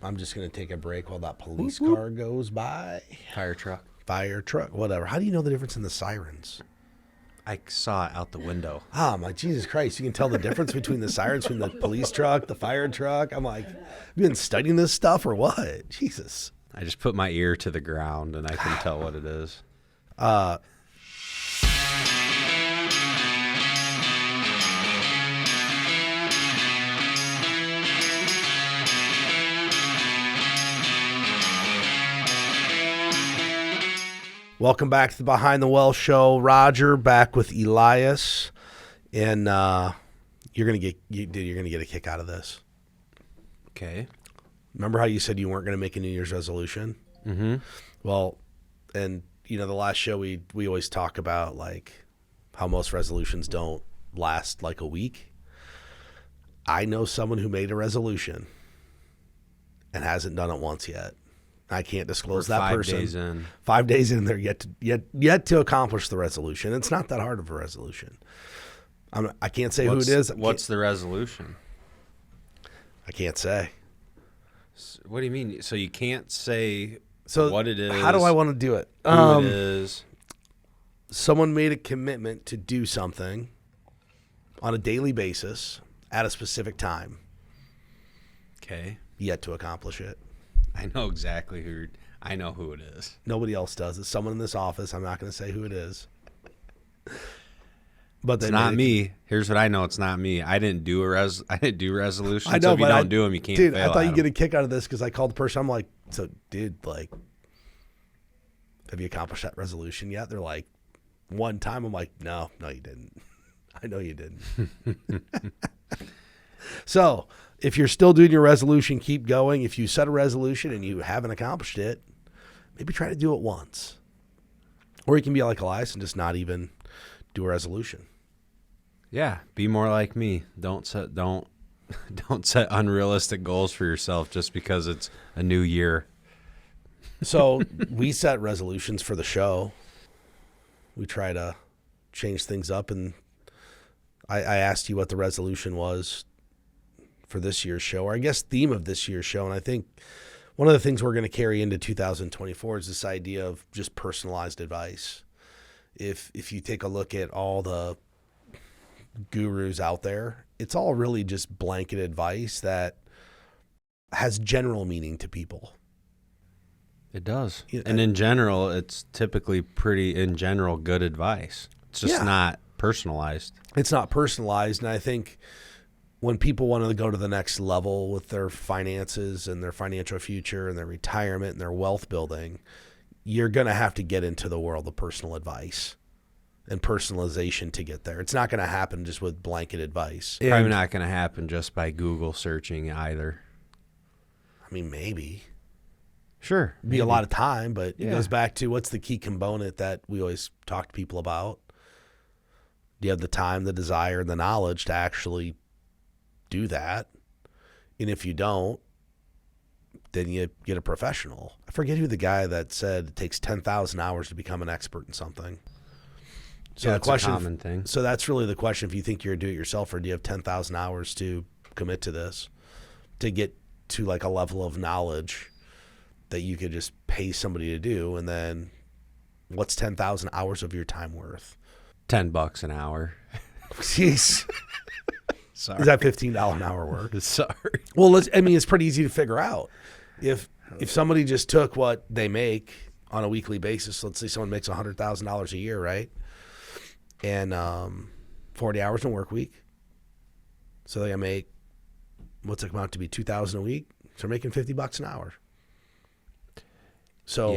I'm just going to take a break while that police car goes by. Fire truck. Fire truck, whatever. How do you know the difference in the sirens? I saw it out the window. Ah, my Jesus Christ. You can tell the difference between the sirens from the police truck, the fire truck. I'm like, you been studying this stuff or what? Jesus. I just put my ear to the ground and I can tell what it is. Welcome back to the Behind the Well show. Roger back with Elias, and you're gonna get a kick out of this. Okay. Remember how you said you weren't gonna make a New Year's resolution? Mm-hmm. Well, and the last show we always talk about like how most resolutions don't last like a week. I know someone who made a resolution and hasn't done it once yet. I can't disclose that person. 5 days in. 5 days in, they're yet to accomplish the resolution. It's not that hard of a resolution. I can't say who it is. What's the resolution? I can't say. What do you mean? So you can't say what it is? How do I want to do it? Who it is? Someone made a commitment to do something on a daily basis at a specific time. Okay. Yet to accomplish it. I know exactly who. I know who it is. Nobody else does. It's someone in this office. I'm not going to say who it is. But it's not me. Here's what I know. It's not me. I didn't do resolutions. I know, so if you but don't do them, you can't. Dude, fail I thought at you'd get them. a kick out of this because I called the person. I'm like, so, dude, like, have you accomplished that resolution yet? They're like, one time. I'm like, no, you didn't. I know you didn't. So, if you're still doing your resolution, keep going. If you set a resolution and you haven't accomplished it, maybe try to do it once. Or you can be like Elias and just not even do a resolution. Yeah, be more like me. Don't set unrealistic goals for yourself just because it's a new year. So we set resolutions for the show. We try to change things up, and I asked you what the resolution was for this year's show, or I guess theme of this year's show. And I think one of the things we're going to carry into 2024 is this idea of just personalized advice. If you take a look at all the gurus out there, it's all really just blanket advice that has general meaning to people. It does. And in general, it's typically pretty, in general, good advice. It's just not personalized. It's not personalized. And I think when people want to go to the next level with their finances and their financial future and their retirement and their wealth building, you're going to have to get into the world of personal advice and personalization to get there. It's not going to happen just with blanket advice. Probably not going to happen just by Google searching either. I mean, maybe. Sure. Be a lot of time, but it goes back to what's the key component that we always talk to people about. Do you have the time, the desire, and the knowledge to actually do that? And if you don't, then you get a professional. I forget who the guy that said it takes 10,000 hours to become an expert in something. So that's a common thing. So that's really the question. If you think you're a do-it-yourself, or do you have 10,000 hours to commit to this, to get to like a level of knowledge that you could just pay somebody to do? And then what's 10,000 hours of your time worth? $10 an hour. Jeez. Sorry. Is that $15 an hour work? Sorry. Well, it's pretty easy to figure out. If somebody just took what they make on a weekly basis, let's say someone makes $100,000 a year, right? And 40 hours in a work week. So they make, what's it come out to be, $2,000 a week? So they're making $50 an hour. So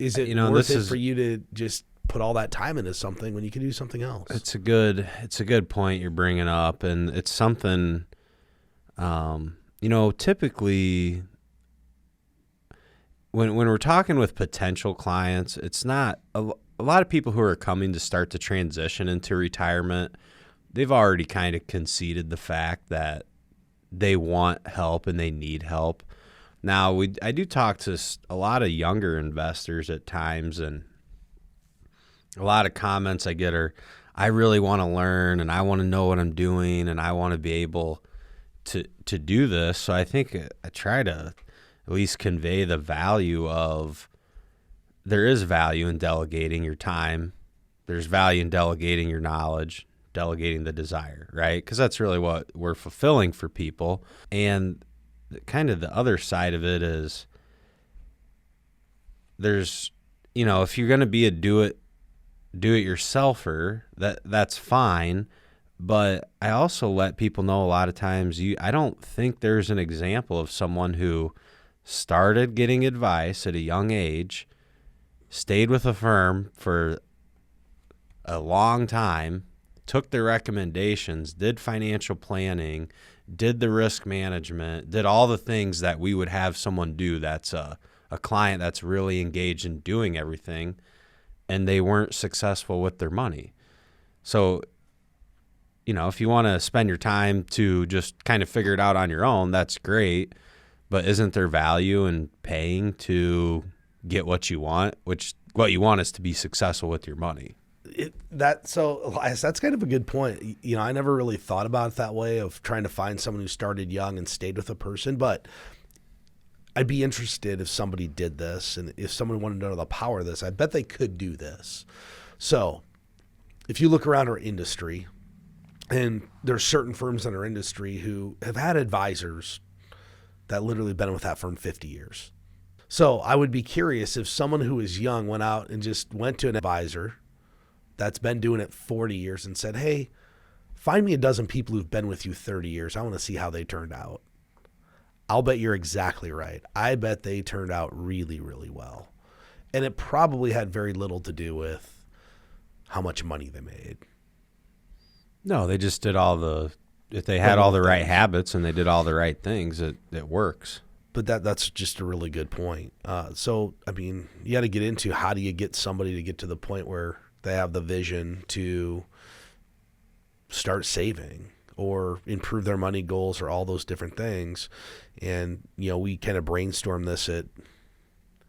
is it worth it for you to just put all that time into something when you can do something else? It's a good point you're bringing up, and it's something, typically when we're talking with potential clients, it's not a lot of people who are coming to start to transition into retirement. They've already kind of conceded the fact that they want help and they need help. Now, I do talk to a lot of younger investors at times, and a lot of comments I get are, I really want to learn and I want to know what I'm doing and I want to be able to do this. So I think I try to at least convey the value of there is value in delegating your time. There's value in delegating your knowledge, delegating the desire, right? Because that's really what we're fulfilling for people. And kind of the other side of it is there's, if you're going to be a do-it-yourselfer, that's fine. But I also let people know a lot of times I don't think there's an example of someone who started getting advice at a young age, stayed with a firm for a long time, took their recommendations, did financial planning, did the risk management, did all the things that we would have someone do that's a client that's really engaged in doing everything, and they weren't successful with their money. So, if you want to spend your time to just kind of figure it out on your own, that's great. But isn't there value in paying to get what you want, which what you want is to be successful with your money? That's kind of a good point. I never really thought about it that way, of trying to find someone who started young and stayed with a person, but I'd be interested if somebody did this, and if someone wanted to know the power of this, I bet they could do this. So if you look around our industry, and there's certain firms in our industry who have had advisors that literally been with that firm 50 years. So I would be curious if someone who is young went out and just went to an advisor that's been doing it 40 years and said, hey, find me a dozen people who've been with you 30 years. I want to see how they turned out. I'll bet you're exactly right. I bet they turned out really, really well. And it probably had very little to do with how much money they made. No, they just did if they had all the right habits and they did all the right things, it works. But that's just a really good point. So, you got to get into how do you get somebody to get to the point where they have the vision to start saving or improve their money goals or all those different things. And, we kind of brainstormed this at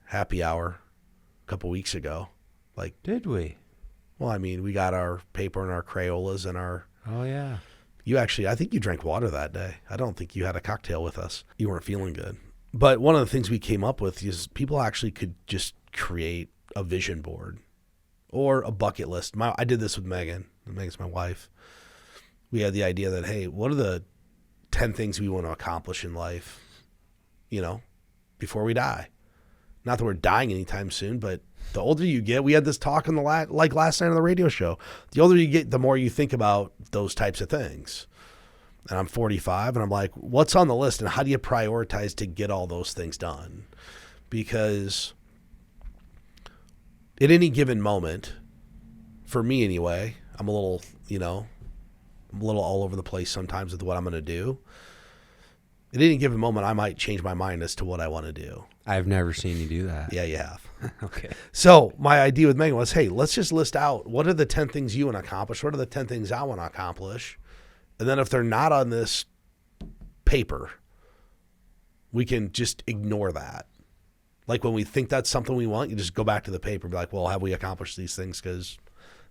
happy hour a couple weeks ago. Did we? Well, we got our paper and our Crayolas and our... Oh, yeah. I think you drank water that day. I don't think you had a cocktail with us. You weren't feeling good. But one of the things we came up with is people actually could just create a vision board or a bucket list. I did this with Megan. Megan's my wife. We had the idea that, hey, what are the 10 things we want to accomplish in life, before we die? Not that we're dying anytime soon, but the older you get, we had this talk on last night on the radio show. The older you get, the more you think about those types of things. And I'm 45, and I'm like, what's on the list, and how do you prioritize to get all those things done? Because at any given moment, for me anyway, I'm a little all over the place sometimes with what I'm going to do. At any given moment, I might change my mind as to what I want to do. I've never seen you do that. Yeah, you have. Okay. So my idea with Megan was, hey, let's just list out what are the 10 things you want to accomplish? What are the 10 things I want to accomplish? And then if they're not on this paper, we can just ignore that. Like when we think that's something we want, you just go back to the paper and be like, well, have we accomplished these things? Because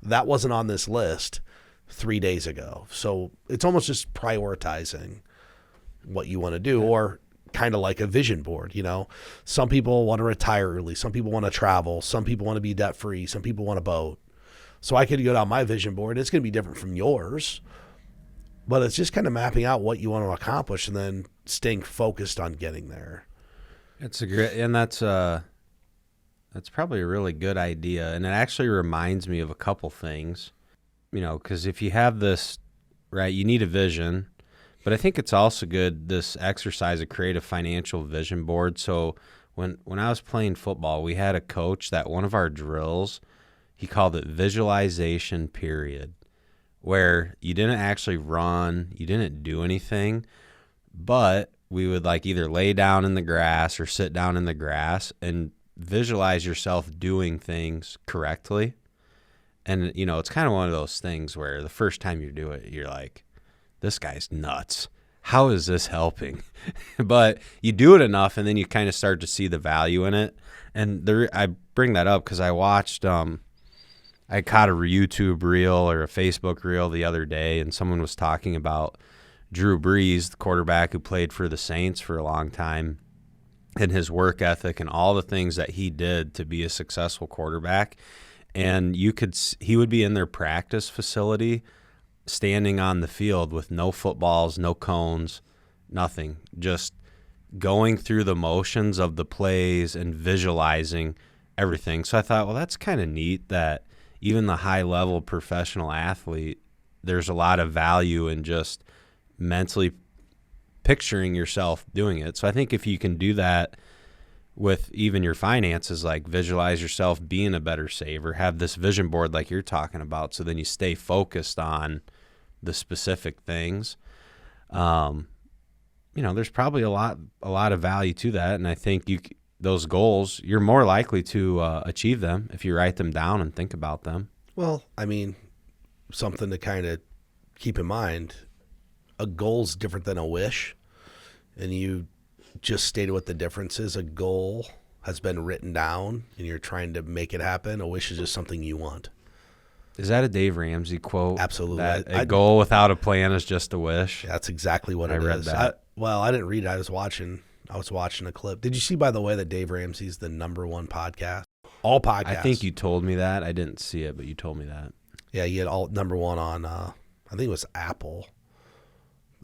that wasn't on this list 3 days ago. So it's almost just prioritizing what you want to do, or kind of like a vision board. Some people want to retire early. Some people want to travel. Some people want to be debt free. Some people want a boat. So I could go down my vision board. It's going to be different from yours, but it's just kind of mapping out what you want to accomplish and then staying focused on getting there. That's probably a really good idea. And it actually reminds me of a couple things, because if you have this, right, you need a vision. But I think it's also good, this exercise of create a financial vision board. So when I was playing football, we had a coach that one of our drills, he called it visualization period, where you didn't actually run, you didn't do anything, but we would either lay down in the grass or sit down in the grass and visualize yourself doing things correctly. And, it's kind of one of those things where the first time you do it, you're like, this guy's nuts. How is this helping? But you do it enough, and then you kind of start to see the value in it. And I bring that up because I watched, I caught a YouTube reel or a Facebook reel the other day, and someone was talking about Drew Brees, the quarterback who played for the Saints for a long time. and his work ethic and all the things that he did to be a successful quarterback. And he would be in their practice facility, standing on the field with no footballs, no cones, nothing, just going through the motions of the plays and visualizing everything. So I thought, well, that's kind of neat that even the high-level professional athlete, there's a lot of value in just mentally picturing yourself doing it. So I think if you can do that with even your finances, like visualize yourself being a better saver, have this vision board like you're talking about, so then you stay focused on the specific things. There's probably a lot of value to that, and I think those goals, you're more likely to achieve them if you write them down and think about them. Well, I mean, something to kind of keep in mind, a goal's different than a wish, and you just stated what the difference is. A goal has been written down, and you're trying to make it happen. A wish is just something you want. Is that a Dave Ramsey quote? Absolutely. That a goal without a plan is just a wish? That's exactly what it is. I read that. I didn't read it. I was watching a clip. Did you see, by the way, that Dave Ramsey's the #1 podcast? All podcasts. I think you told me that. I didn't see it, but you told me that. Yeah, he had all #1 on, I think it was Apple.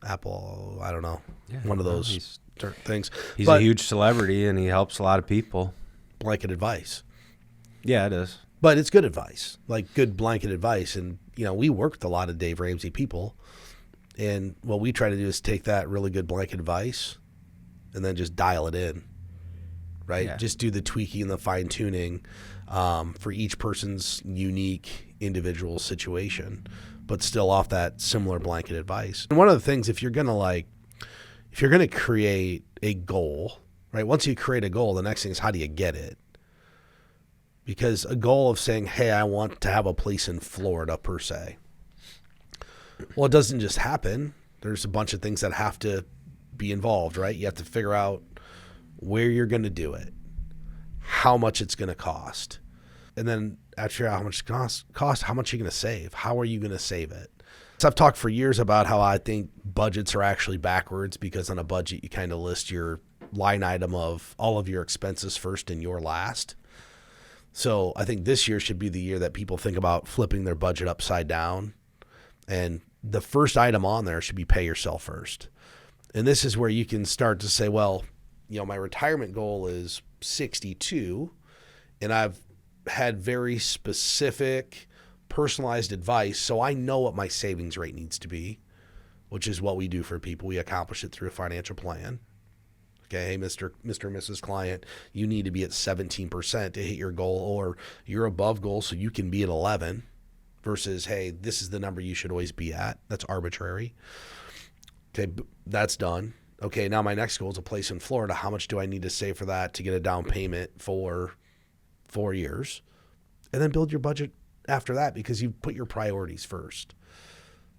I don't know. Yeah, one of those things. He's a huge celebrity, and he helps a lot of people. Blanket advice. Yeah, it is. But it's good advice, like good blanket advice. And, we work with a lot of Dave Ramsey people. And what we try to do is take that really good blanket advice and then just dial it in, right? Yeah. Just do the tweaking and the fine tuning for each person's unique individual situation, but still off that similar blanket advice. And one of the things, if you're going to create a goal, right? Once you create a goal, the next thing is, how do you get it? Because a goal of saying, hey, I want to have a place in Florida per se. Well, it doesn't just happen. There's a bunch of things that have to be involved, right? You have to figure out where you're going to do it, how much it's going to cost. And then after how much it costs, how much are you going to save? How are you going to save it? So I've talked for years about how I think budgets are actually backwards, because on a budget, you kind of list your line item of all of your expenses first and your last. So I think this year should be the year that people think about flipping their budget upside down. And the first item on there should be pay yourself first. And this is where you can start to say, well, my retirement goal is 62, and I've had very specific, personalized advice, so I know what my savings rate needs to be, which is what we do for people. We accomplish it through a financial plan. Okay, hey, Mr. and Mrs. Client, you need to be at 17% to hit your goal, or you're above goal so you can be at 11, versus, hey, this is the number you should always be at. That's arbitrary. Okay, that's done. Okay, now my next goal is a place in Florida. How much do I need to save for that to get a down payment for 4 years? And then build your budget after that, because you put your priorities first.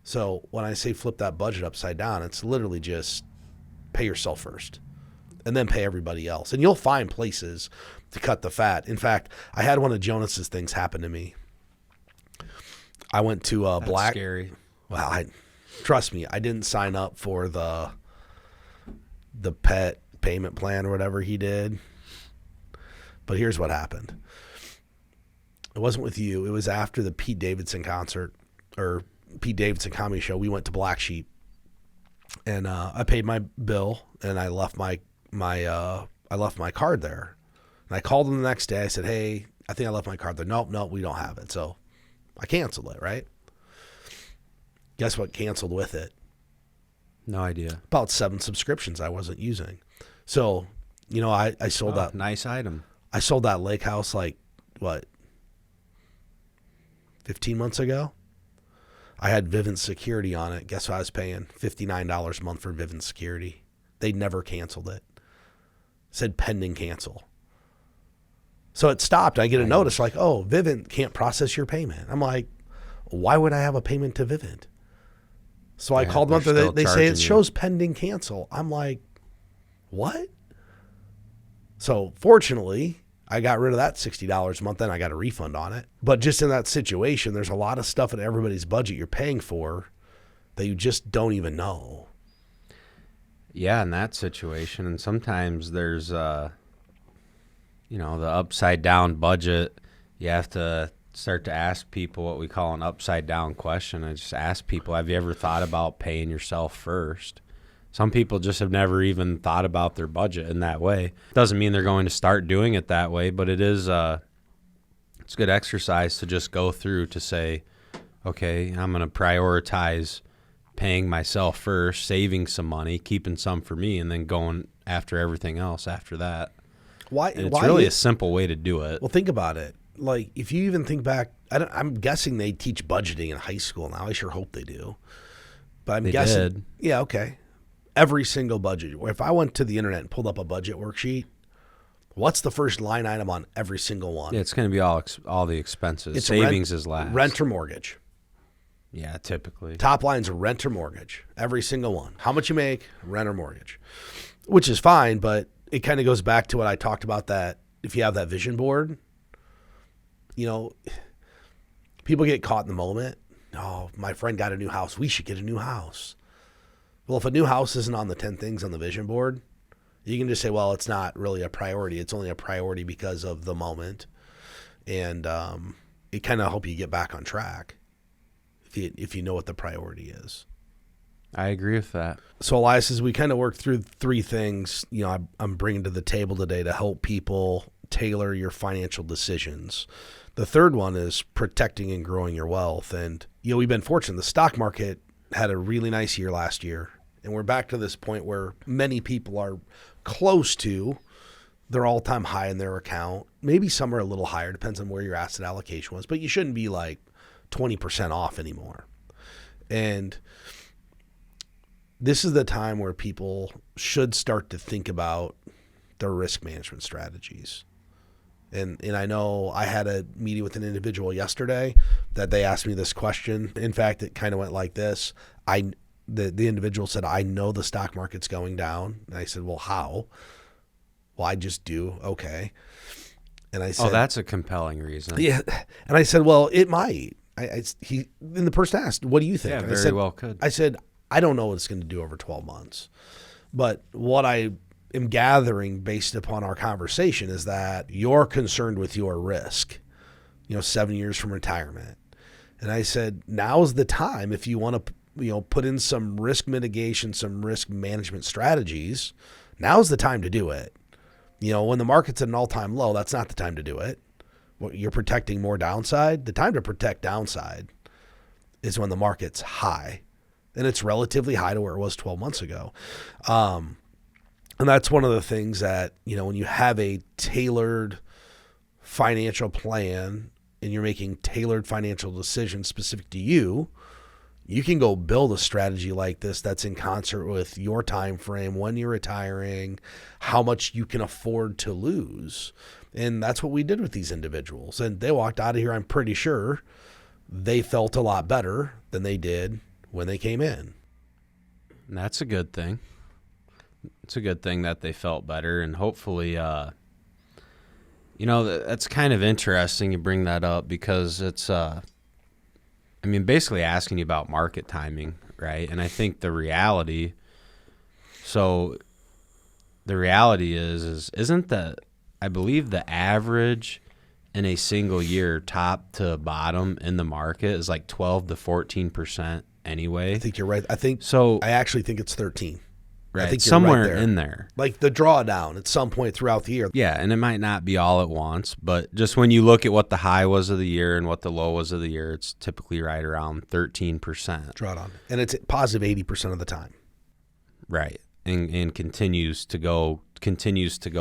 So when I say flip that budget upside down, it's literally just pay yourself first and then pay everybody else. And you'll find places to cut the fat. In fact, I had one of Jonas's things happen to me. I went to a That's scary. Well, trust me, I didn't sign up for the pet payment plan or whatever he did. But here's what happened. It wasn't with you. It was after the Pete Davidson concert, or Pete Davidson comedy show. We went to Black Sheep, and I paid my bill, and I left my card there. And I called them the next day. I said, hey, I think I left my card there. Nope, we don't have it. So I canceled it, right? Guess what canceled with it? No idea. About 7 subscriptions I wasn't using. So, I sold that. Nice item. I sold that lake house 15 months ago? I had Vivint Security on it. Guess what I was paying? $59 a month for Vivint Security. They never canceled it. Said pending cancel. So it stopped. I get a notice like, oh, Vivint can't process your payment. I'm like, why would I have a payment to Vivint? So I called them up. They say it shows pending cancel. I'm like, what? So fortunately, I got rid of that $60 a month. Then I got a refund on it. But just in that situation, there's a lot of stuff in everybody's budget you're paying for that you just don't even know. Yeah, in that situation. And sometimes there's, the upside down budget. You have to start to ask people what we call an upside down question. I just ask people, have you ever thought about paying yourself first? Some people just have never even thought about their budget in that way. Doesn't mean they're going to start doing it that way, but it is it's good exercise to just go through to say, okay, I'm going to prioritize paying myself first, saving some money, keeping some for me, and then going after everything else after that. And it's really a simple way to do it. Well, think about it. Like, if you even think back, I'm guessing they teach budgeting in high school now. I sure hope they do. But I'm guessing. Did. Yeah, okay. Every single budget. If I went to the internet and pulled up a budget worksheet, what's the first line item on every single one? Yeah, it's going to be all the expenses. Savings is last. Rent or mortgage. Yeah, typically. Top line's rent or mortgage. Every single one. How much you make, rent or mortgage. Which is fine, but it kind of goes back to what I talked about, that if you have that vision board, people get caught in the moment. Oh, my friend got a new house. We should get a new house. Well, if a new house isn't on the 10 things on the vision board, you can just say, well, it's not really a priority. It's only a priority because of the moment. And it kind of helps you get back on track if you know what the priority is. I agree with that. So, Elias, as we kind of work through 3 things, I'm bringing to the table today to help people tailor your financial decisions. The third one is protecting and growing your wealth. And, we've been fortunate. The stock market had a really nice year last year. And we're back to this point where many people are close to their all-time high in their account. Maybe some are a little higher, depends on where your asset allocation was. But you shouldn't be like 20% off anymore. And this is the time where people should start to think about their risk management strategies. And I know I had a meeting with an individual yesterday that they asked me this question. In fact, it kind of went like this. The individual said, I know the stock market's going down. And I said, well, how? Well, I just do. Okay. And I said, that's a compelling reason. Yeah. And I said, well, it might. And the person asked, what do you think? Yeah, and very well could. I said, I don't know what it's going to do over 12 months. But what I am gathering based upon our conversation is that you're concerned with your risk, 7 years from retirement. And I said, now's the time if you want to, put in some risk mitigation, some risk management strategies. Now's the time to do it. When the market's at an all-time low, that's not the time to do it. You're protecting more downside. The time to protect downside is when the market's high. And it's relatively high to where it was 12 months ago. And that's one of the things that, when you have a tailored financial plan and you're making tailored financial decisions specific to you, you can go build a strategy like this that's in concert with your time frame, when you're retiring, how much you can afford to lose. And that's what we did with these individuals. And they walked out of here, I'm pretty sure, they felt a lot better than they did when they came in. And that's a good thing. It's a good thing that they felt better, and hopefully, that's kind of interesting you bring that up, because it's, basically asking you about market timing, right? And I think the reality is isn't that, I believe the average in a single year, top to bottom in the market, is like 12 to 14% anyway. I think you're right. I actually think it's 13. Right, I think somewhere right there. in there. Like the drawdown at some point throughout the year. Yeah, and it might not be all at once, but just when you look at what the high was of the year and what the low was of the year, it's typically right around 13%. Drawdown. And it's positive 80% of the time. Right. And continues to go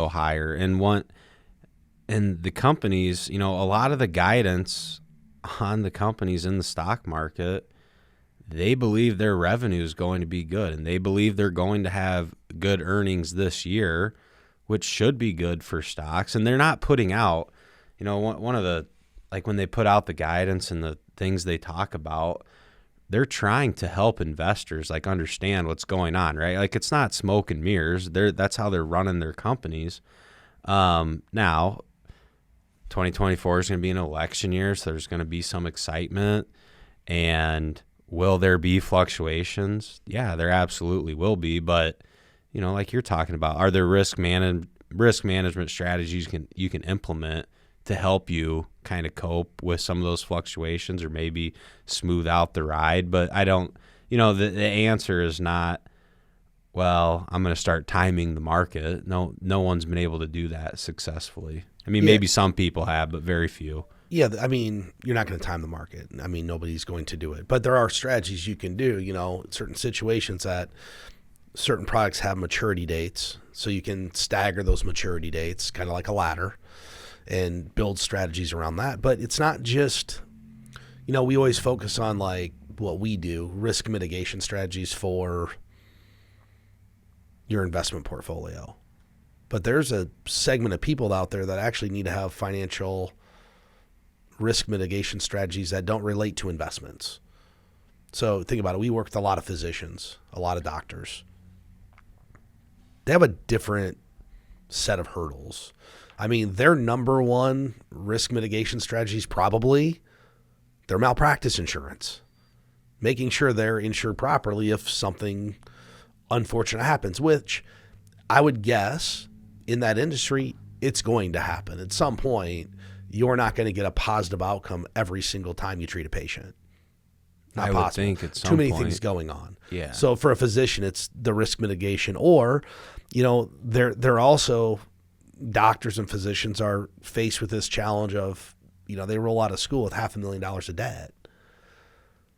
higher. And the companies, a lot of the guidance on the companies in the stock market, they believe their revenue is going to be good, and they believe they're going to have good earnings this year, which should be good for stocks. And they're not putting out, one of the, like when they put out the guidance and the things they talk about, they're trying to help investors like understand what's going on, right? Like it's not smoke and mirrors. That's how they're running their companies. Now, 2024 is going to be an election year, so there's going to be some excitement. And will there be fluctuations? Yeah, there absolutely will be. But like you're talking about, are there risk management strategies you can implement to help you kind of cope with some of those fluctuations or maybe smooth out the ride? But I don't, the answer is not, well, I'm going to start timing the market. No one's been able to do that successful. I mean, maybe some people have, but very few. Yeah, I mean, you're not going to time the market. I mean, nobody's going to do it. But there are strategies you can do, certain situations that certain products have maturity dates. So you can stagger those maturity dates, kind of like a ladder, and build strategies around that. But it's not just, we always focus on like what we do, risk mitigation strategies for your investment portfolio. But there's a segment of people out there that actually need to have financial risk mitigation strategies that don't relate to investments. So think about it. We work with a lot of physicians, a lot of doctors. They have a different set of hurdles. I mean, their number one risk mitigation strategy is probably their malpractice insurance, making sure they're insured properly if something unfortunate happens, which I would guess in that industry, it's going to happen. At some point, you're not going to get a positive outcome every single time you treat a patient. Not possible. Would think at some Too many point. things going on. Yeah. So for a physician, it's the risk mitigation, or, they're also, doctors and physicians are faced with this challenge of, they roll out of school with $500,000 of debt.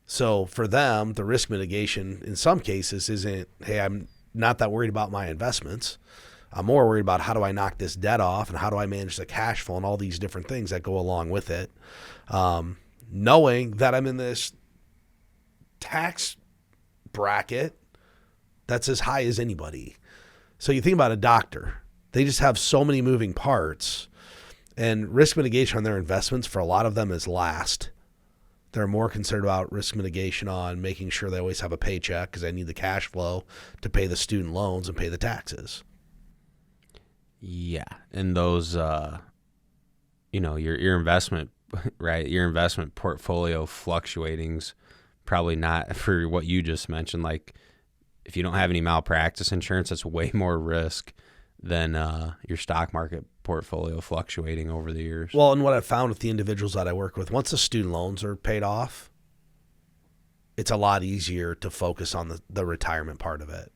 So for them, the risk mitigation in some cases isn't, hey, I'm not that worried about my investments. I'm more worried about how do I knock this debt off and how do I manage the cash flow and all these different things that go along with it. Knowing that I'm in this tax bracket that's as high as anybody. So you think about a doctor, they just have so many moving parts, and risk mitigation on their investments for a lot of them is last. They're more concerned about risk mitigation on making sure they always have a paycheck because they need the cash flow to pay the student loans and pay the taxes. Yeah, and those, your investment, right? Your investment portfolio fluctuating's probably not for what you just mentioned. Like, if you don't have any malpractice insurance, that's way more risk than your stock market portfolio fluctuating over the years. Well, and what I've found with the individuals that I work with, once the student loans are paid off, it's a lot easier to focus on the retirement part of it.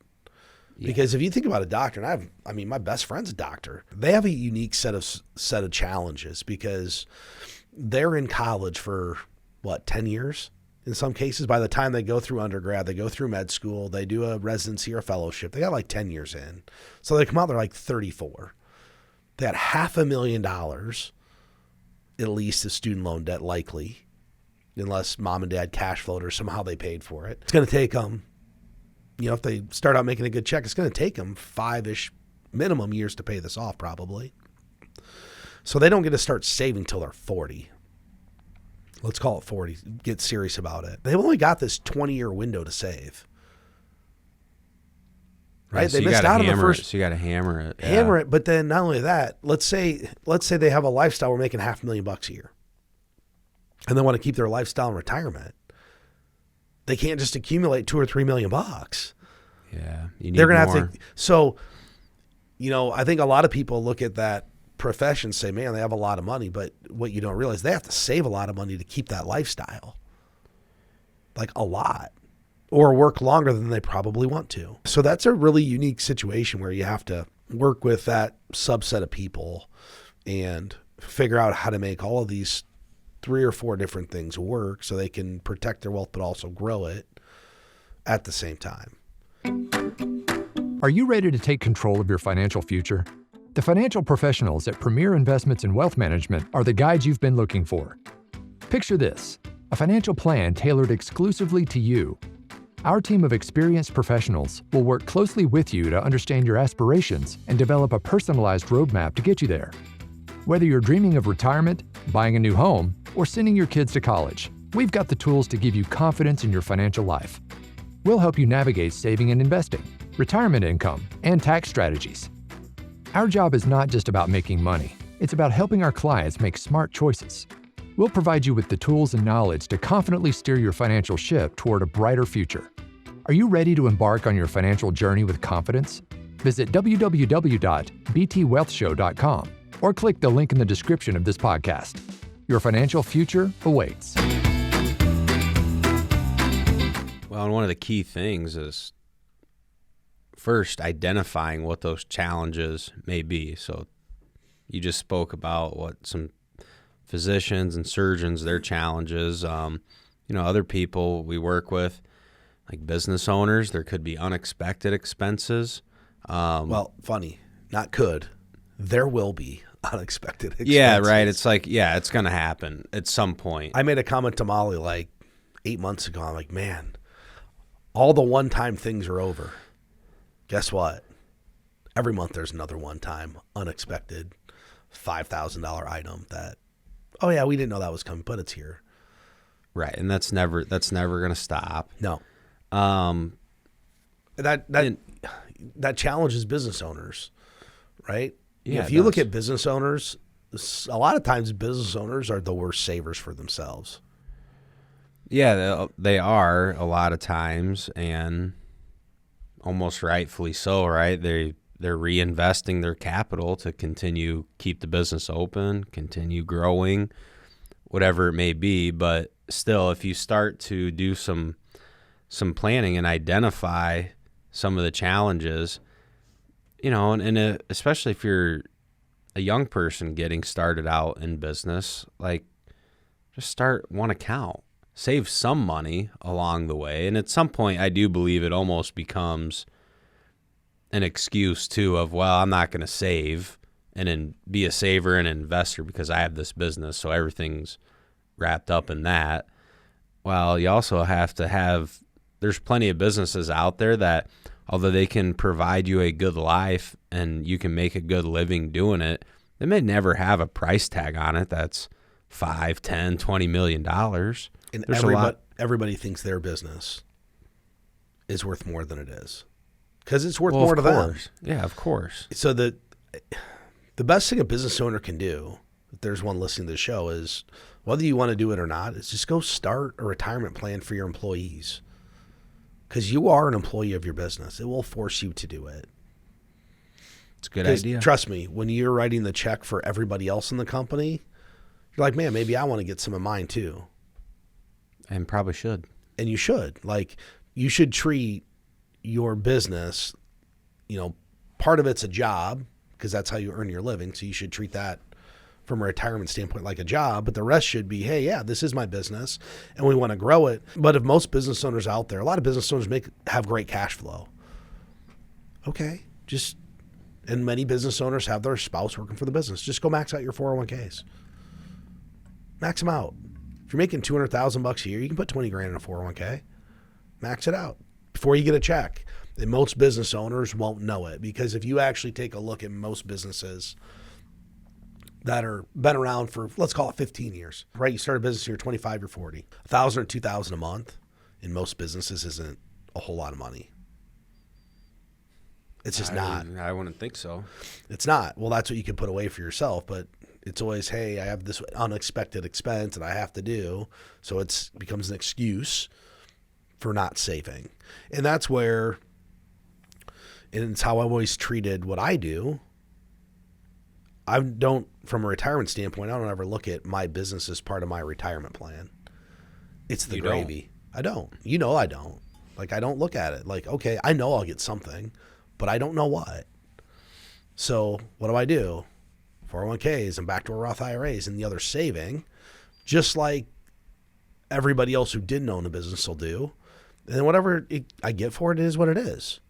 Yeah. Because if you think about a doctor, and my best friend's a doctor. They have a unique set of challenges because they're in college for 10 years in some cases. By the time they go through undergrad, they go through med school, they do a residency or fellowship. They got like 10 years in. So they come out, they're like 34. They had $500,000 at least as student loan debt, likely, unless mom and dad cash flowed or somehow they paid for it. It's going to take them, if they start out making a good check, it's going to take them 5-ish minimum years to pay this off probably. So they don't get to start saving till they're 40. Let's call it 40. Get serious about it. They've only got this 20-year window to save. Right? So they missed out on the first. So you got to hammer it. Yeah. Hammer it, but then not only that, let's say they have a lifestyle we're making $500,000 a year, and they want to keep their lifestyle in retirement. They can't just accumulate $2 or $3 million. Yeah, you need they're going to more. have to. So, I think a lot of people look at that profession and say, man, they have a lot of money, but what you don't realize, they have to save a lot of money to keep that lifestyle, like a lot, or work longer than they probably want to. So that's a really unique situation where you have to work with that subset of people and figure out how to make all of these 3 or 4 different things work so they can protect their wealth but also grow it at the same time. Are you ready to take control of your financial future? The financial professionals at Premier Investments and Wealth Management are the guides you've been looking for. Picture this: a financial plan tailored exclusively to you. Our team of experienced professionals will work closely with you to understand your aspirations and develop a personalized roadmap to get you there. Whether you're dreaming of retirement, buying a new home, or sending your kids to college, we've got the tools to give you confidence in your financial life. We'll help you navigate saving and investing, retirement income, and tax strategies. Our job is not just about making money. It's about helping our clients make smart choices. We'll provide you with the tools and knowledge to confidently steer your financial ship toward a brighter future. Are you ready to embark on your financial journey with confidence? Visit www.btwealthshow.com or click the link in the description of this podcast. Your financial future awaits. Well, and one of the key things is first identifying what those challenges may be. So you just spoke about what some physicians and surgeons, their challenges. Other people we work with, like business owners, there could be unexpected expenses. Funny, not could. There will be unexpected expenses. Yeah, right. It's like, it's going to happen at some point. I made a comment to Molly like 8 months ago. I'm like, man, all the one-time things are over. Guess what? Every month there's another one-time, unexpected $5,000 item that, oh yeah, we didn't know that was coming, but it's here. Right, and that's never going to stop. No. That challenges business owners, right? Yeah, if you look at business owners, a lot of times business owners are the worst savers for themselves. Yeah, they are a lot of times, and almost rightfully so, right? They're reinvesting their capital to keep the business open, continue growing, whatever it may be. But still, if you start to do some planning and identify some of the challenges, and especially if you're a young person getting started out in business, like just start one account, save some money along the way. And at some point, I do believe it almost becomes an excuse too of, well, I'm not going to save and then be a saver and an investor because I have this business, so everything's wrapped up in that. Well, you also have to there's plenty of businesses out there that, although they can provide you a good life and you can make a good living doing it, they may never have a price tag on it that's $5, $10, $20 million. And There's everybody thinks their business is worth more than it is because it's worth more to them. Yeah, of course. So the best thing a business owner can do, if there's one listening to the show, is whether you want to do it or not, is just go start a retirement plan for your employees. Because you are an employee of your business. It will force you to do it. It's a good idea. Trust me, when you're writing the check for everybody else in the company, you're like, man, maybe I want to get some of mine too. And probably should. And you should. Like, you should treat your business, part of it's a job because that's how you earn your living. So you should treat that from a retirement standpoint like a job, but the rest should be, hey, yeah, this is my business and we want to grow it. But if most business owners out there, a lot of business owners have great cash flow. Okay. And many business owners have their spouse working for the business. Just go max out your 401ks. Max them out. If you're making $200,000 a year, you can put 20 grand in a 401k. Max it out before you get a check. And most business owners won't know it because if you actually take a look at most businesses that are been around for, let's call it 15 years, right? You start a business, you're 25, you're 40. $1,000 or $2,000 a month in most businesses isn't a whole lot of money. It's just not. I wouldn't think so. It's not. Well, that's what you can put away for yourself, but it's always, hey, I have this unexpected expense and I have to do. So it becomes an excuse for not saving. And that's where, and it's how I've always treated what I do. I don't, from a retirement standpoint, I don't ever look at my business as part of my retirement plan. It's the gravy. I don't. I don't. Like, I don't look at it like, okay, I know I'll get something, but I don't know what. So what do? 401ks and backdoor Roth IRAs and the other saving, just like everybody else who didn't own a business will do. And then whatever I get for it is what it is.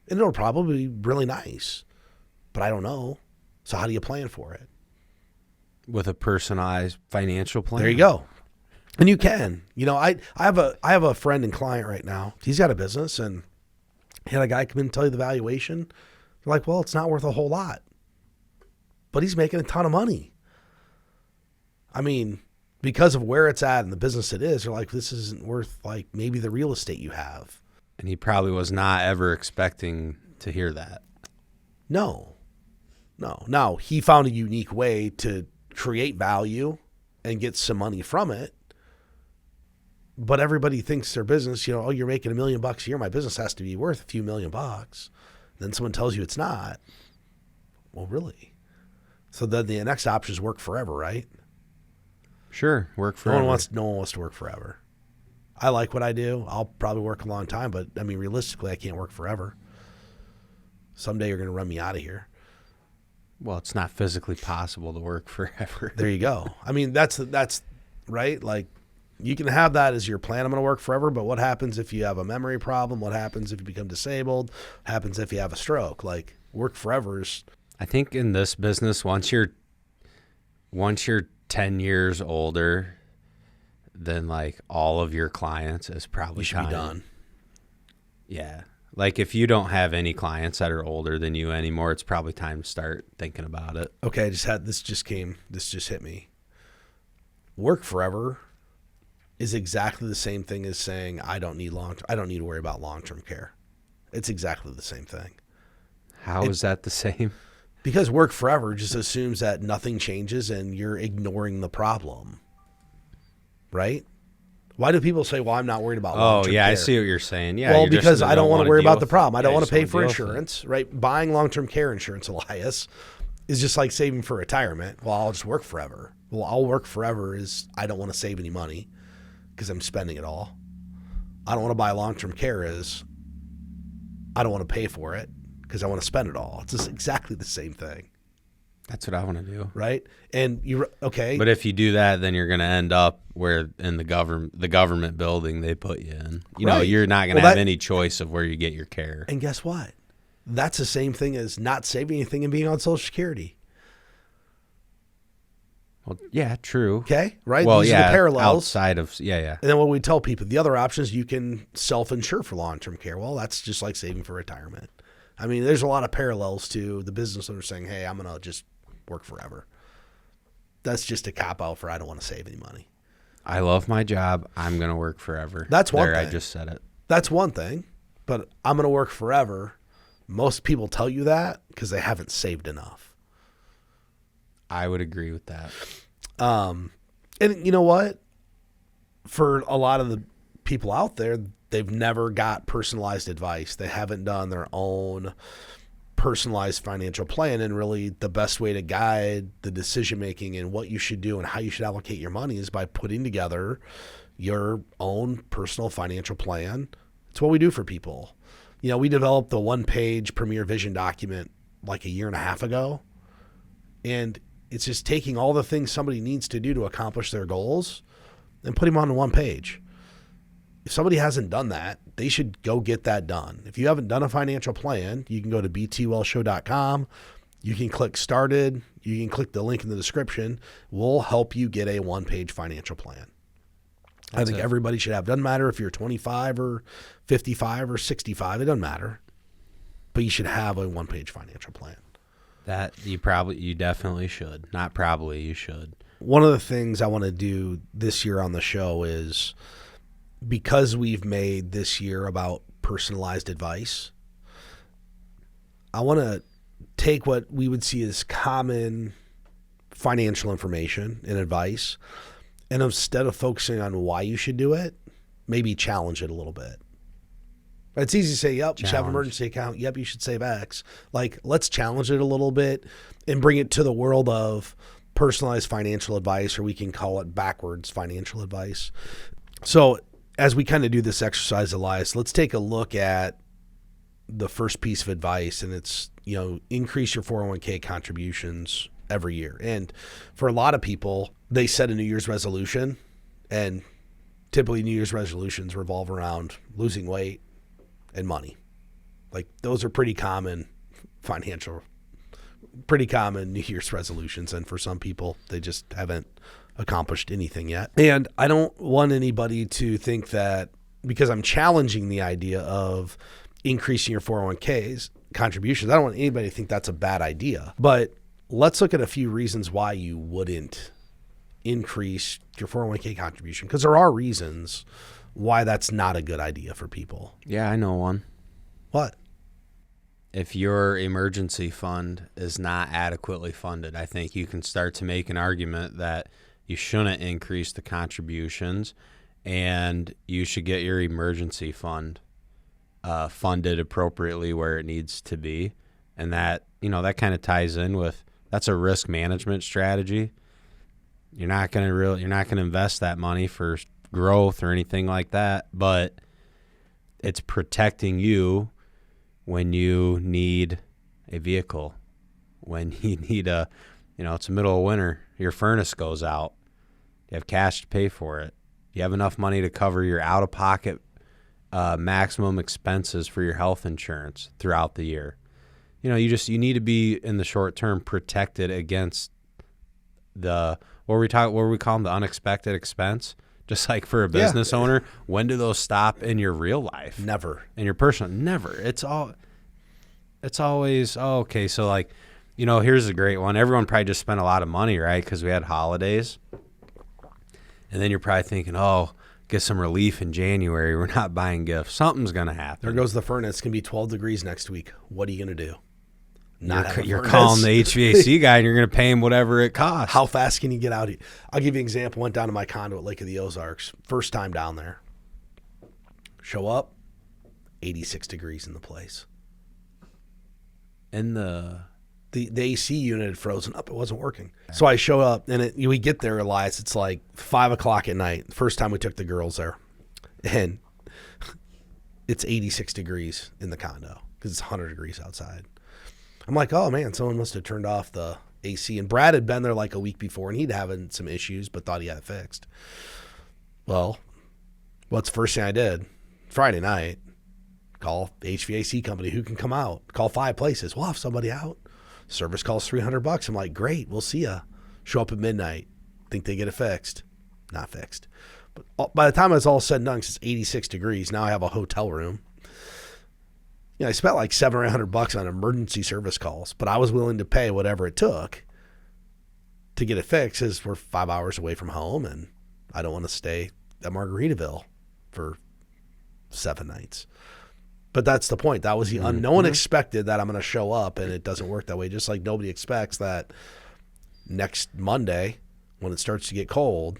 And it'll probably be really nice, but I don't know. So how do you plan for it? With a personalized financial plan. There you go. And you can. I have a friend and client right now. He's got a business and he had a guy come in and tell you the valuation. You're like, well, it's not worth a whole lot. But he's making a ton of money. I mean, because of where it's at and the business it is, you're like, this isn't worth like maybe the real estate you have. And he probably was not ever expecting to hear that. No. Now, he found a unique way to create value and get some money from it. But everybody thinks their business, you're making $1 million a year. My business has to be worth a few $1 million. Then someone tells you it's not. Well, really? So then the next option is work forever, right? Sure, work forever. No one wants to work forever. I like what I do. I'll probably work a long time, but I mean, realistically, I can't work forever. Someday you're going to run me out of here. Well, it's not physically possible to work forever. There you go. I mean, that's right. Like, you can have that as your plan. I'm going to work forever, but what happens if you have a memory problem? What happens if you become disabled? What happens if you have a stroke? Like, work forever is. I think in this business, once you're 10 years older than like all of your clients, is probably You should time. be done. Yeah. Like if you don't have any clients that are older than you anymore, it's probably time to start thinking about it. Okay, this just hit me. Work forever is exactly the same thing as saying I don't need to worry about long-term care. It's exactly the same thing. How is that the same? Because work forever just assumes that nothing changes and you're ignoring the problem. Right? Why do people say, well, I'm not worried about long-term care? I see what you're saying. Yeah. Well, because I don't want to worry about the problem. I don't want to pay for insurance. insurance, right? Buying long-term care insurance, Elias, is just like saving for retirement. Well, I'll just work forever. Well, I'll work forever is I don't want to save any money because I'm spending it all. I don't want to buy long-term care is I don't want to pay for it because I want to spend it all. It's just exactly the same thing. That's what I want to do. Right? And okay. But if you do that, then you're going to end up where in the government building they put you in. You know, you're not going to have any choice of where you get your care. And guess what? That's the same thing as not saving anything and being on Social Security. Well, yeah, true. Okay, right? Well, These are the parallels. Outside of, yeah. And then what we tell people, the other option is you can self-insure for long-term care. Well, that's just like saving for retirement. I mean, there's a lot of parallels to the business owners saying, hey, I'm going to just work forever. That's just a cop-out for I don't want to save any money. I love my job. I'm going to work forever. That's one thing. I just said it. That's one thing. But I'm going to work forever. Most people tell you that because they haven't saved enough. I would agree with that. And you know what? For a lot of the people out there, they've never got personalized advice. They haven't done their own personalized financial plan, and really the best way to guide the decision making and what you should do and how you should allocate your money is by putting together your own personal financial plan. It's what we do for people. You know, we developed the one-page Premier Vision document like a year and a half ago, and it's just taking all the things somebody needs to do to accomplish their goals and put them on one page. If somebody hasn't done that, they should go get that done. If you haven't done a financial plan, you can go to btwellshow.com. You can click started. You can click the link in the description. We'll help you get a one-page financial plan. I think everybody should have. Doesn't matter if you're 25 or 55 or 65. It doesn't matter. But you should have a one-page financial plan. That you definitely should. Not probably, you should. One of the things I want to do this year on the show is, because we've made this year about personalized advice, I want to take what we would see as common financial information and advice, and instead of focusing on why you should do it, maybe challenge it a little bit. It's easy to say, yep, you should have an emergency account. Yep, you should save X. Like, let's challenge it a little bit and bring it to the world of personalized financial advice, or we can call it backwards financial advice. So as we kind of do this exercise, Elias, let's take a look at the first piece of advice, and it's, increase your 401k contributions every year. And for a lot of people, they set a New Year's resolution, and typically New Year's resolutions revolve around losing weight and money. Like, those are pretty common New Year's resolutions. And for some people, they just haven't accomplished anything yet. And I don't want anybody to think that because I'm challenging the idea of increasing your 401ks contributions, I don't want anybody to think that's a bad idea. But let's look at a few reasons why you wouldn't increase your 401k contribution, because there are reasons why that's not a good idea for people. Yeah, I know one. What? If your emergency fund is not adequately funded, I think you can start to make an argument that you shouldn't increase the contributions and you should get your emergency fund funded appropriately where it needs to be. And that, that kind of ties in with, that's a risk management strategy. You're not going to invest that money for growth or anything like that, but it's protecting you when you need a vehicle, when you need it's the middle of winter, your furnace goes out, you have cash to pay for it, you have enough money to cover your out-of-pocket maximum expenses for your health insurance throughout the year. You need to be in the short term protected against what we call them, the unexpected expense. Just like for a business owner, when do those stop in your real life? Never. In your personal, never. It's always, okay. So like, here's a great one. Everyone probably just spent a lot of money, right? Because we had holidays. And then you're probably thinking, get some relief in January. We're not buying gifts. Something's going to happen. There goes the furnace. It's going to be 12 degrees next week. What are you going to do? You're calling the HVAC guy and you're going to pay him whatever it costs. How fast can you get out? I'll give you an example. Went down to my condo at Lake of the Ozarks. First time down there. Show up, 86 degrees in the place. And the AC unit had frozen up. It wasn't working. So I show up and we get there, Elias. It's like 5 o'clock at night. First time we took the girls there. And it's 86 degrees in the condo because it's 100 degrees outside. I'm like, oh, man, someone must have turned off the AC. And Brad had been there like a week before, and he'd having some issues, but thought he had it fixed. Well, what's the first thing I did? Friday night, call HVAC company. Who can come out? Call 5 places. We'll have somebody out. Service calls $300. I'm like, great, we'll see ya. Show up at midnight. Think they get it fixed. Not fixed. But by the time it's all said and done, 'cause it's 86 degrees, now I have a hotel room. I spent like $700 or $800 on emergency service calls, but I was willing to pay whatever it took to get it fixed because we're 5 hours away from home and I don't want to stay at Margaritaville for 7 nights. But that's the point. That was no one expected that I'm going to show up and it doesn't work that way. Just like nobody expects that next Monday when it starts to get cold,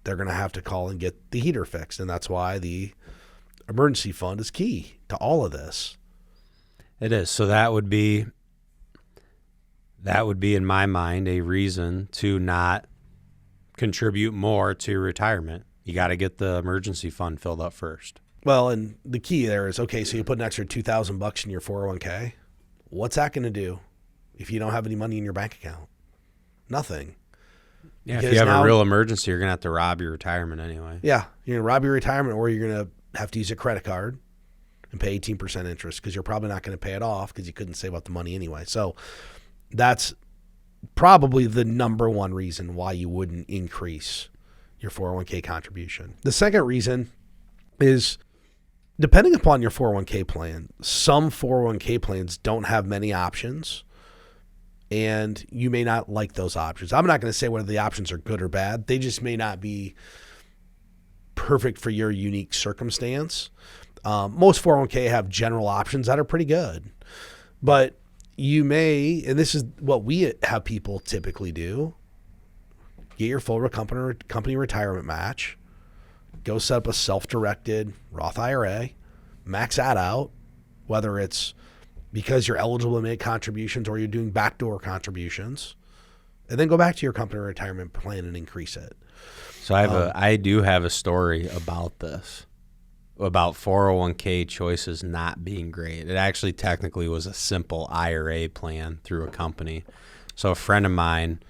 they're going to have to call and get the heater fixed. And that's why the emergency fund is key to all of this. It is. So that would be in my mind a reason to not contribute more to your retirement. You got to get the emergency fund filled up first. Well, and the key there is, okay, so you put an extra $2,000 in your 401k. What's that going to do if you don't have any money in your bank account? Nothing. Yeah, because if you have a real emergency, you're going to have to rob your retirement anyway. Yeah, you're going to rob your retirement or you're going to have to use a credit card and pay 18% interest because you're probably not going to pay it off because you couldn't save up the money anyway. So that's probably the number one reason why you wouldn't increase your 401k contribution. The second reason is depending upon your 401k plan, some 401k plans don't have many options and you may not like those options. I'm not going to say whether the options are good or bad. They just may not be perfect for your unique circumstance. Most 401k have general options that are pretty good, but you may, and this is what we have people typically do, get your full company retirement match, go set up a self-directed Roth IRA, max that out, whether it's because you're eligible to make contributions or you're doing backdoor contributions, and then go back to your company retirement plan and increase it. So I do have a story about this, about 401k choices not being great. It actually technically was a simple IRA plan through a company. So a friend of mine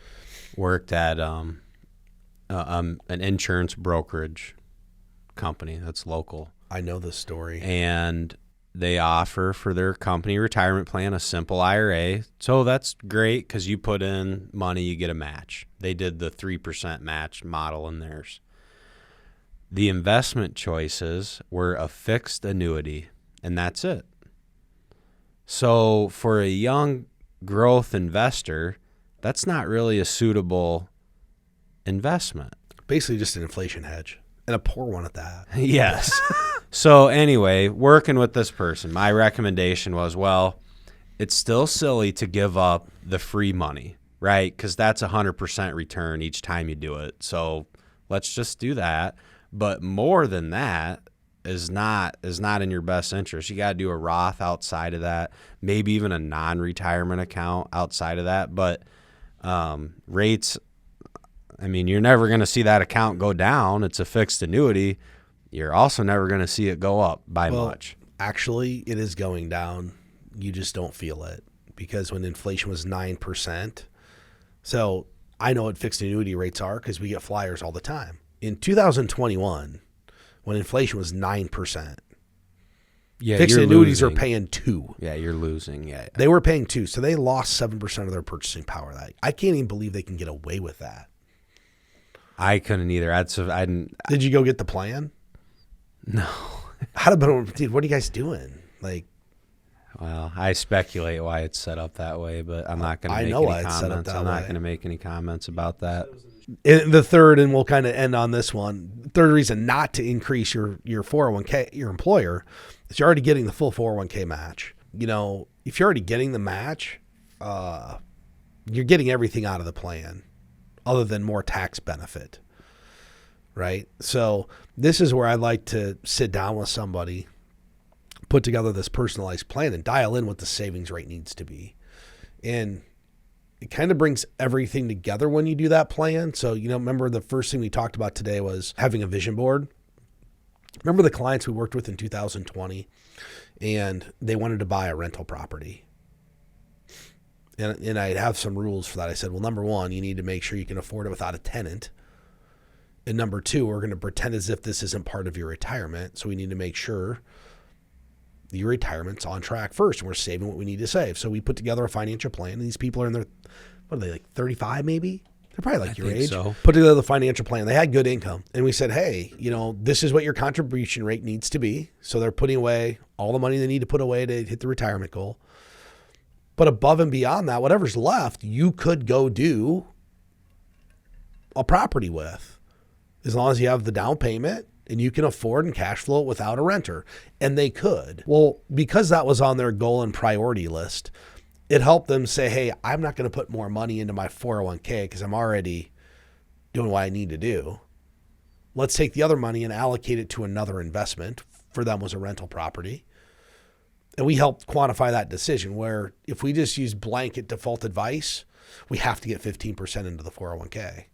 worked at an insurance brokerage company that's local. I know this story. And they offer for their company retirement plan a simple IRA. So that's great because you put in money, you get a match. They did the 3% match model in theirs. The investment choices were a fixed annuity, and that's it. So for a young growth investor, that's not really a suitable investment. Basically just an inflation hedge, and a poor one at that. Yes. So anyway, working with this person, my recommendation was, well, it's still silly to give up the free money, right? Because that's 100% return each time you do it. So let's just do that. But more than that, is not in your best interest. You got to do a Roth outside of that, maybe even a non-retirement account outside of that. But rates, I mean, you're never going to see that account go down. It's a fixed annuity. You're also never going to see it go up by much. Actually, it is going down. You just don't feel it because when inflation was 9%, so I know what fixed annuity rates are because we get flyers all the time. In 2021, when inflation was 9%, fixed annuities are paying 2%. Yeah, you're losing. Yeah. They were paying 2%, so they lost 7% of their purchasing power. I can't even believe they can get away with that. I couldn't either. Did you go get the plan? No. Dude, what are you guys doing? Well, I speculate why it's set up that way, but I'm not going to make any comments. I'm not going to make any comments about that. And the third, and we'll kind of end on this one, third reason not to increase your 401k, your employer, is you're already getting the full 401k match. You know, if you're already getting the match, you're getting everything out of the plan other than more tax benefit, right? So this is where I'd like to sit down with somebody, put together this personalized plan and dial in what the savings rate needs to be. And it kind of brings everything together when you do that plan. So, remember the first thing we talked about today was having a vision board. Remember the clients we worked with in 2020 and they wanted to buy a rental property. And I'd have some rules for that. I said, well, number one, you need to make sure you can afford it without a tenant. And number two, we're going to pretend as if this isn't part of your retirement. So we need to make sure your retirement's on track first, and we're saving what we need to save. So we put together a financial plan, and these people are in their, 35 maybe? They're probably like your age. So. Put together the financial plan. They had good income. And we said, hey, this is what your contribution rate needs to be. So they're putting away all the money they need to put away to hit the retirement goal. But above and beyond that, whatever's left, you could go do a property with, as long as you have the down payment and you can afford and cash flow it without a renter. And they could. Well, because that was on their goal and priority list, it helped them say, hey, I'm not going to put more money into my 401k because I'm already doing what I need to do. Let's take the other money and allocate it to another investment. For them was a rental property. And we helped quantify that decision where if we just use blanket default advice, we have to get 15% into the 401k.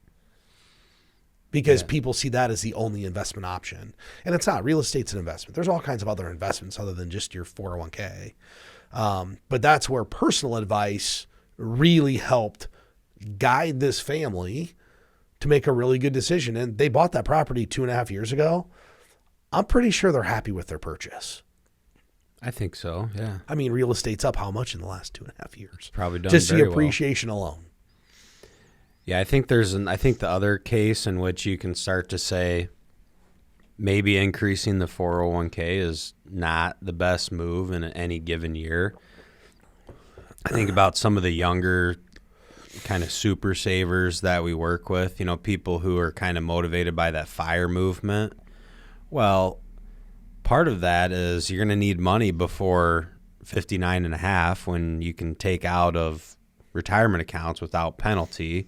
Because people see that as the only investment option. And it's not. Real estate's an investment. There's all kinds of other investments other than just your 401k. But that's where personal advice really helped guide this family to make a really good decision. And they bought that property 2.5 years ago. I'm pretty sure they're happy with their purchase. I think so, yeah. I mean, real estate's up how much in the last 2.5 years? Probably done just very the appreciation alone. Yeah, I think the other case in which you can start to say maybe increasing the 401k is not the best move in any given year. I think about some of the younger kind of super savers that we work with, people who are kind of motivated by that FIRE movement. Well, part of that is you're going to need money before 59 and a half when you can take out of retirement accounts without penalty.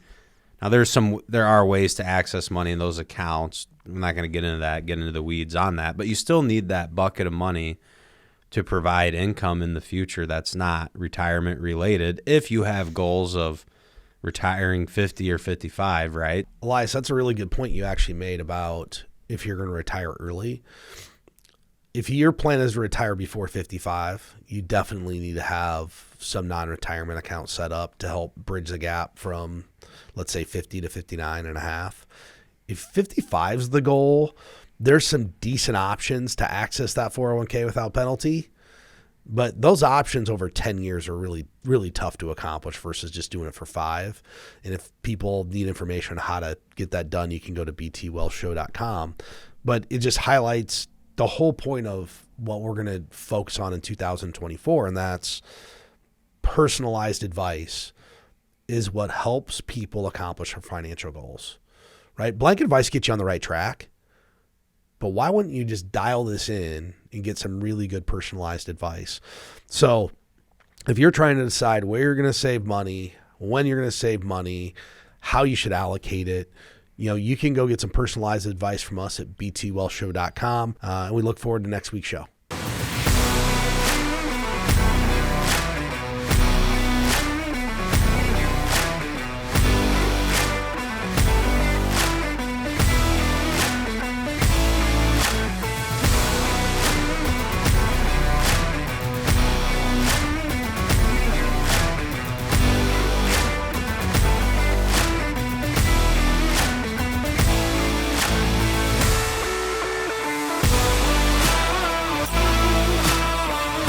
Now, there are ways to access money in those accounts. I'm not going to get into the weeds on that, but you still need that bucket of money to provide income in the future that's not retirement related if you have goals of retiring 50 or 55, right? Elias, that's a really good point you actually made about if you're going to retire early. If your plan is to retire before 55, you definitely need to have some non-retirement account set up to help bridge the gap from, let's say, 50 to 59 and a half. If 55 is the goal, there's some decent options to access that 401k without penalty. But those options over 10 years are really, really tough to accomplish versus just doing it for 5. And if people need information on how to get that done, you can go to btwealthshow.com. But it just highlights the whole point of what we're going to focus on in 2024, and that's personalized advice is what helps people accomplish their financial goals, right? Blanket advice gets you on the right track, but why wouldn't you just dial this in and get some really good personalized advice? So if you're trying to decide where you're going to save money, when you're going to save money, how you should allocate it, you can go get some personalized advice from us at btwellshow.com. And we look forward to next week's show.